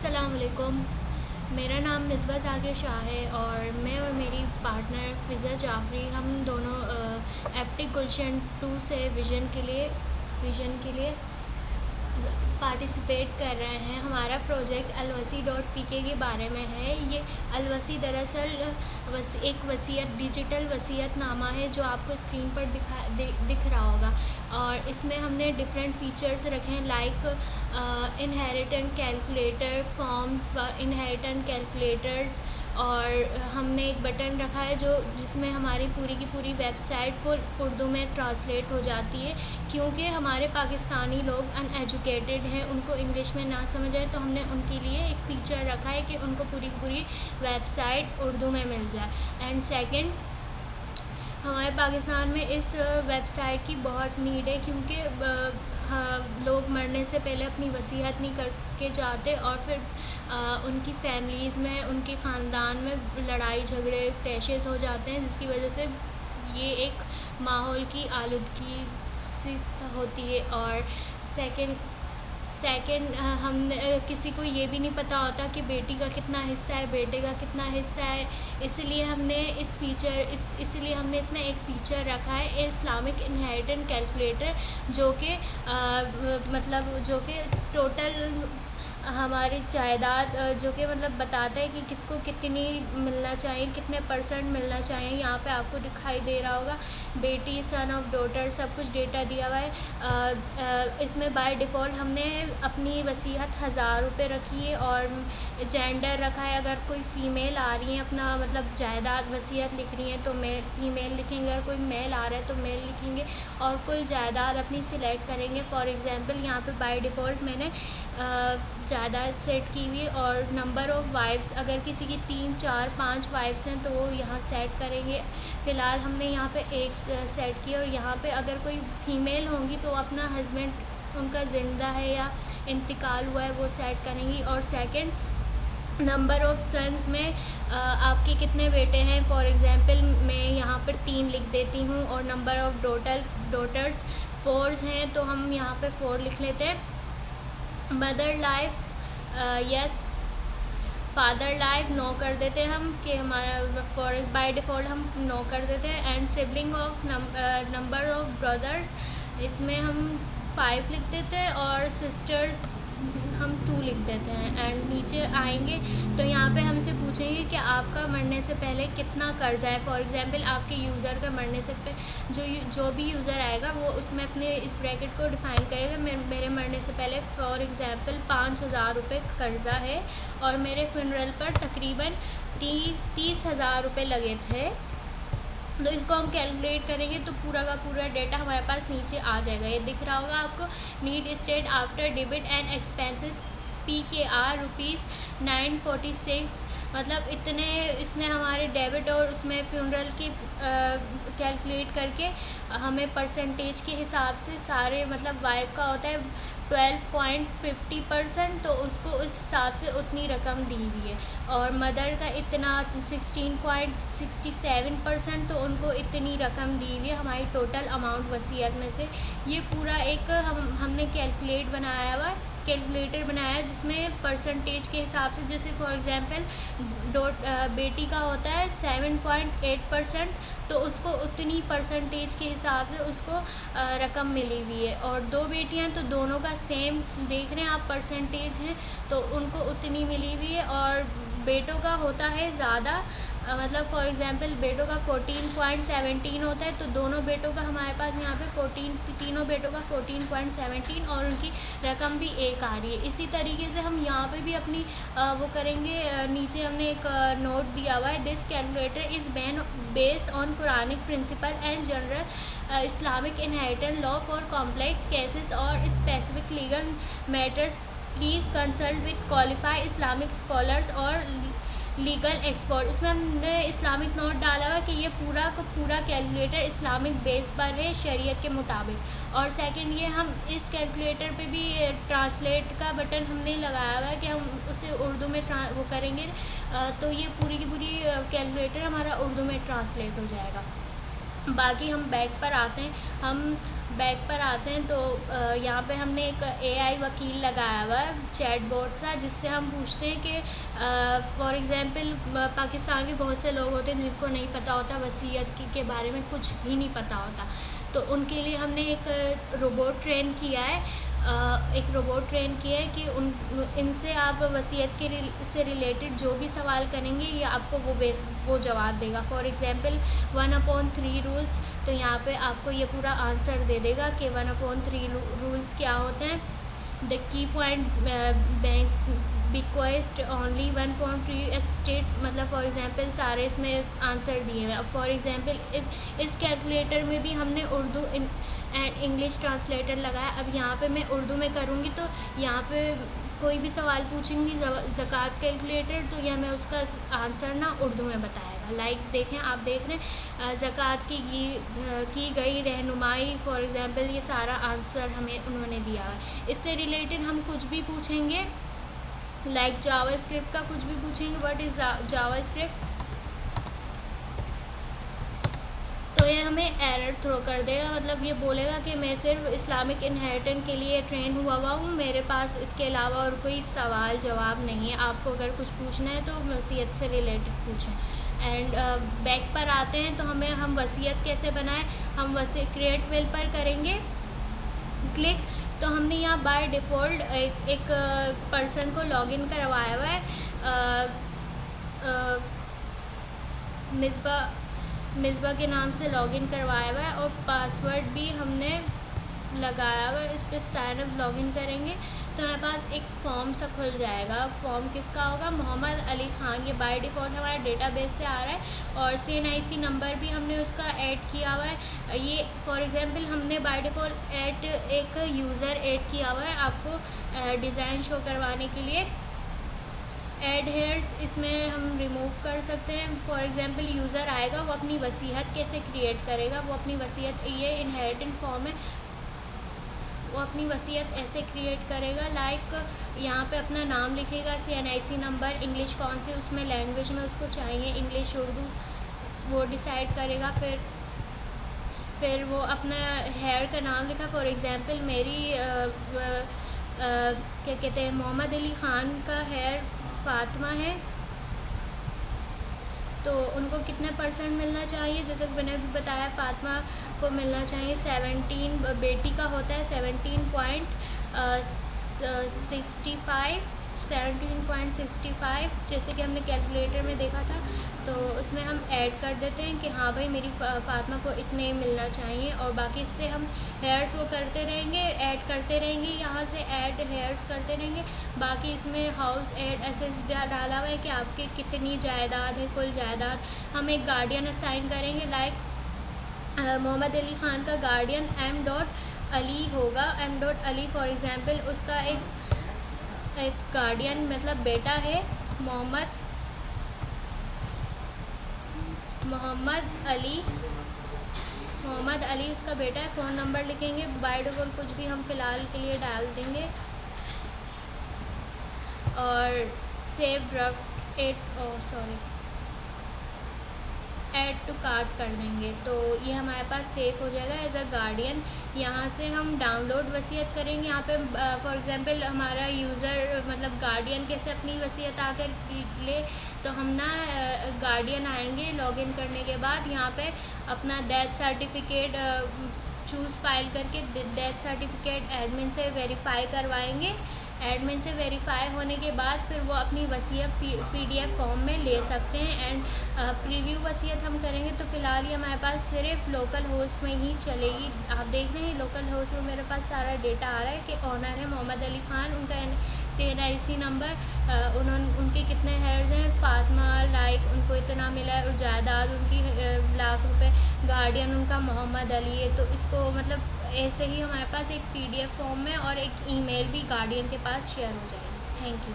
अस्सलाम वालेकुम। मेरा नाम मिसबा ज़ाकिर शाह है और मैं और मेरी पार्टनर फ़िज़ा जाफ़री हम दोनों एप्टिक गुलशन 2 से विज़न के लिए पार्टिसिपेट कर रहे हैं। हमारा प्रोजेक्ट अलवसी.pk के बारे में है। ये अलवसी दरअसल एक वसीयत डिजिटल वसीयतनामा है जो आपको स्क्रीन पर दिख रहा होगा, और इसमें हमने डिफरेंट फ़ीचर्स रखे हैं लाइक इनहेरिटेंट कैलकुलेटर फॉर्म्स व इनहेरिटेंट कैलकुलेटर्स, और हमने एक बटन रखा है जिसमें हमारी पूरी की पूरी वेबसाइट फुल उर्दू में ट्रांसलेट हो जाती है। क्योंकि हमारे पाकिस्तानी लोग अनएजुकेटेड हैं, उनको इंग्लिश में ना समझ आए, तो हमने उनके लिए एक फ़ीचर रखा है कि उनको पूरी की पूरी वेबसाइट उर्दू में मिल जाए। एंड सेकंड, हमारे पाकिस्तान में इस वेबसाइट की बहुत नीड है, क्योंकि लोग मरने से पहले अपनी वसीयत नहीं करके जाते, और फिर उनकी फैमिलीज़ में, उनके ख़ानदान में लड़ाई झगड़े क्रैशेस हो जाते हैं, जिसकी वजह से ये एक माहौल की आलूदगी सी होती है। और सेकंड हम किसी को ये भी नहीं पता होता कि बेटी का कितना हिस्सा है, बेटे का कितना हिस्सा है। इसलिए हमने इसमें एक फ़ीचर रखा है इस्लामिक इनहेरिटेंस कैलकुलेटर, जो कि टोटल हमारी जायदाद जो कि मतलब बताता है कि किसको कितनी मिलना चाहिए, कितने % मिलना चाहिए। यहाँ पे आपको दिखाई दे रहा होगा बेटी, सन और डॉटर सब कुछ डेटा दिया हुआ है। इसमें बाय डिफ़ॉल्ट हमने अपनी वसीयत 1000 रुपये रखी है, और जेंडर रखा है। अगर कोई फ़ीमेल आ रही है अपना मतलब जायदाद वसीयत लिख रही है तो फ़ीमेल लिखेंगे, अगर कोई मेल आ रहा है तो मेल लिखेंगे, और कुल जायदाद अपनी सिलेक्ट करेंगे। फॉर एग्ज़ाम्पल यहाँ पे बाय डिफ़ॉल्ट मैंने जायदाद सेट की हुई, और नंबर ऑफ़ वाइफ्स अगर किसी की 3, 4, 5 वाइफ्स हैं तो वो यहाँ सेट करेंगे। फ़िलहाल हमने यहाँ पे एक सेट की, और यहाँ पे अगर कोई फ़ीमेल होंगी तो अपना हस्बैंड उनका ज़िंदा है या इंतकाल हुआ है वो सेट करेंगी। और सेकंड, नंबर ऑफ़ सन्स में आपके कितने बेटे हैं। फॉर एग्ज़ाम्पल मैं यहाँ पर 3 लिख देती हूँ, और नंबर ऑफ़ डॉटर्स 4 हैं तो हम यहाँ पे 4 लिख लेते हैं। Mother life yes, father life no कर देते हैं हम, कि हमारा बाय डिफ़ॉल्ट हम नो कर देते हैं। And sibling of number of brothers, इसमें हम 5 लिख देते हैं, और सिस्टर्स हम 2 लिख देते हैं। एंड नीचे आएंगे तो यहाँ पे हमसे पूछेंगे कि आपका मरने से पहले कितना कर्जा है। फॉर एग्ज़ाम्पल आपके यूज़र का मरने से जो भी यूज़र आएगा वो उसमें अपने इस ब्रैकेट को डिफ़ाइन करेगा। मेरे मरने से पहले फॉर एग्ज़ाम्पल 5000 रुपये कर्जा है, और मेरे फ्यूनरल पर तकरीबन 30,000 रुपये लगे थे। तो इसको हम कैलकुलेट करेंगे तो पूरा का पूरा डेटा हमारे पास नीचे आ जाएगा। ये दिख रहा होगा आपको, need state after debit and expenses PKR ₹946, मतलब इतने इसने हमारे डेबिट और उसमें फ्यूनरल की कैलकुलेट करके हमें परसेंटेज के हिसाब से सारे, मतलब वाइफ का होता है 12.50%, तो उसको उस हिसाब से उतनी रकम दी हुई है। और मदर का इतना 16.67%, तो उनको इतनी रकम दी हुई है हमारी टोटल अमाउंट वसीयत में से। ये पूरा एक हमने कैलकुलेटर बनाया जिसमें परसेंटेज के हिसाब से, जैसे फॉर एग्ज़ाम्पल बेटी का होता है 7.8%, तो उसको उतनी परसेंटेज के हिसाब से उसको रकम मिली हुई है। और 2 बेटियां तो दोनों का सेम देख रहे हैं आप परसेंटेज हैं, तो उनको उतनी मिली हुई है। और बेटों का होता है ज़्यादा, मतलब फॉर एग्ज़ाम्पल बेटों का 14.17 होता है, तो दोनों बेटों का हमारे पास यहाँ पे तीनों बेटों का 14.17, और उनकी रकम भी एक आ रही है। इसी तरीके से हम यहाँ पे भी अपनी वो करेंगे। नीचे हमने एक नोट दिया हुआ है, this calculator is based on Quranic principle and general Islamic inheritance law for complex cases और specific legal matters. Please consult with qualified Islamic scholars और लीगल एक्सपर्ट। इसमें हमने इस्लामिक नोट डाला हुआ कि ये पूरा का पूरा कैलकुलेटर इस्लामिक बेस पर है, शरीयत के मुताबिक। और सेकंड, ये हम इस कैलकुलेटर पे भी ट्रांसलेट का बटन हमने लगाया हुआ है कि हम उसे उर्दू में वो करेंगे तो ये पूरी की पूरी कैलकुलेटर हमारा उर्दू में ट्रांसलेट हो जाएगा। बाकी हम बैक पर आते हैं। हम बैक पर आते हैं तो यहाँ पे हमने एक AI वकील लगाया हुआ है, चैट बोट सा, जिससे हम पूछते हैं कि फॉर एग्ज़ाम्पल पाकिस्तान के बहुत से लोग होते हैं जिनको नहीं पता होता वसीयत के बारे में, कुछ भी नहीं पता होता, तो उनके लिए हमने एक रोबोट ट्रेन किया है। कि इनसे आप वसीयत से रिलेटेड जो भी सवाल करेंगे ये आपको वो जवाब देगा। फॉर एग्ज़ाम्पल 1/3 रूल्स, तो यहाँ पे आपको ये पूरा आंसर दे देगा कि 1/3 रूल्स क्या होते हैं। The key point bank bequest only 1/3 estate, मतलब फॉर एग्ज़ाम्पल सारे इसमें आंसर दिए हैं। अब फॉर एग्ज़ाम्पल इस कैलकुलेटर में भी हमने उर्दू एंड इंग्लिश ट्रांसलेटर लगाया। अब यहाँ पे मैं उर्दू में करूँगी तो यहाँ पे कोई भी सवाल पूछूंगी ज़कात कैलकुलेटर, तो यह मैं उसका आंसर ना उर्दू में बताएगा। लाइक देखें, आप देख रहे हैं ज़कात की गई रहनुमाई, फॉर एग्ज़ाम्पल ये सारा आंसर हमें उन्होंने दिया है। इससे रिलेटेड हम कुछ भी पूछेंगे, लाइक जावास्क्रिप्ट का कुछ भी पूछेंगे, व्हाट इज़ जावास्क्रिप्ट, तो ये हमें एरर थ्रो कर देगा। मतलब ये बोलेगा कि मैं सिर्फ इस्लामिक इनहेरिटेंस के लिए ट्रेन हुआ हूँ, मेरे पास इसके अलावा और कोई सवाल जवाब नहीं है। आपको अगर कुछ पूछना है तो वसीयत से रिलेटेड पूछें। एंड बैक पर आते हैं तो हम वसीयत कैसे बनाएं। हम क्रिएट विल पर करेंगे क्लिक, तो हमने यहाँ बाय डिफ़ॉल्ट एक पर्सन को लॉगिन करवाया हुआ है, मिसबा के नाम से लॉगिन करवाया हुआ है, और पासवर्ड भी हमने लगाया हुआ है। इस पर साइन अप लॉगिन करेंगे तो हमारे पास एक फॉर्म सा खुल जाएगा। फॉर्म किसका होगा, मोहम्मद अली ख़ान, ये बाय डिफ़ॉल्ट हमारे डेटाबेस से आ रहा है, और CNIC नंबर भी हमने उसका ऐड किया हुआ है। ये फॉर एग्ज़ाम्पल हमने बाय डिफ़ॉल्ट एक यूज़र ऐड किया हुआ है आपको डिज़ाइन शो करवाने के लिए। ऐड हेयर्स इसमें हम रिमूव कर सकते हैं। फॉर एग्ज़ाम्पल यूज़र आएगा, वो अपनी वसीयत कैसे क्रिएट करेगा, वो अपनी वसीयत, ये इनहेरिटेंट फॉर्म है, वो अपनी वसीयत ऐसे क्रिएट करेगा। लाइक यहाँ पे अपना नाम लिखेगा, CNIC नंबर, इंग्लिश कौन सी उसमें लैंग्वेज में उसको चाहिए, इंग्लिश उर्दू, वो डिसाइड करेगा। फिर वो अपना हेयर का नाम लिखा। फॉर एग्ज़ाम्पल मेरी क्या कहते हैं, मोहम्मद अली ख़ान का हेयर फ़ातिमा है, तो उनको कितने % मिलना चाहिए, जैसे कि मैंने अभी बताया फ़ातिमा को मिलना चाहिए 17, बेटी का होता है 17.65, जैसे कि हमने कैलकुलेटर में देखा था। तो उसमें हम ऐड कर देते हैं कि हाँ भाई मेरी फ़ातिमा को इतने मिलना चाहिए, और बाकी इससे हम हेयर्स वो करते रहेंगे, ऐड करते रहेंगे, यहाँ से ऐड हेयर्स करते रहेंगे। बाकी इसमें हाउस एड एसेट्स डाला हुआ है कि आपके कितनी जायदाद है, कुल जायदाद। हम एक गार्डियन असाइन करेंगे, लाइक मोहम्मद अली ख़ान का गार्डियन M.अली होगा। M.अली फॉर एग्ज़ाम्पल उसका एक गार्डियन मतलब बेटा है मोहम्मद अली उसका बेटा है। फ़ोन नंबर लिखेंगे, बाय डिफ़ॉल्ट कुछ भी हम फ़िलहाल के लिए डाल देंगे, और save draft add to cart कर देंगे, तो ये हमारे पास सेव हो जाएगा एज अ गार्डियन। यहाँ से हम डाउनलोड वसीयत करेंगे। यहाँ पे फॉर एग्ज़ाम्पल हमारा यूज़र मतलब गार्डियन कैसे अपनी वसीयत आकर ले, तो हम ना गार्डियन आएंगे लॉगिन करने के बाद, यहाँ पे अपना डेथ सर्टिफिकेट चूज़ फाइल करके डेथ सर्टिफिकेट एडमिन से वेरीफाई करवाएंगे। एडमिन से वेरीफाई होने के बाद फिर वो अपनी वसीयत PDF फॉर्म में ले सकते हैं। एंड प्रीव्यू वसीयत हम करेंगे तो फ़िलहाल ये हमारे पास सिर्फ लोकल होस्ट में ही चलेगी। आप देख रहे हैं लोकल होस्ट में मेरे पास सारा डेटा आ रहा है कि ऑनर है मोहम्मद अली ख़ान, उनका CNIC नंबर, उनके कितने हेयर्स हैं, फ़ातिमा लाइक उनको इतना मिला है, और जायदाद उनकी लाख रुपए, गार्डियन उनका मोहम्मद अली है। तो इसको मतलब ऐसे ही हमारे पास एक PDF फॉर्म में और एक ईमेल भी गार्डियन के पास शेयर हो जाएगी। Thank you.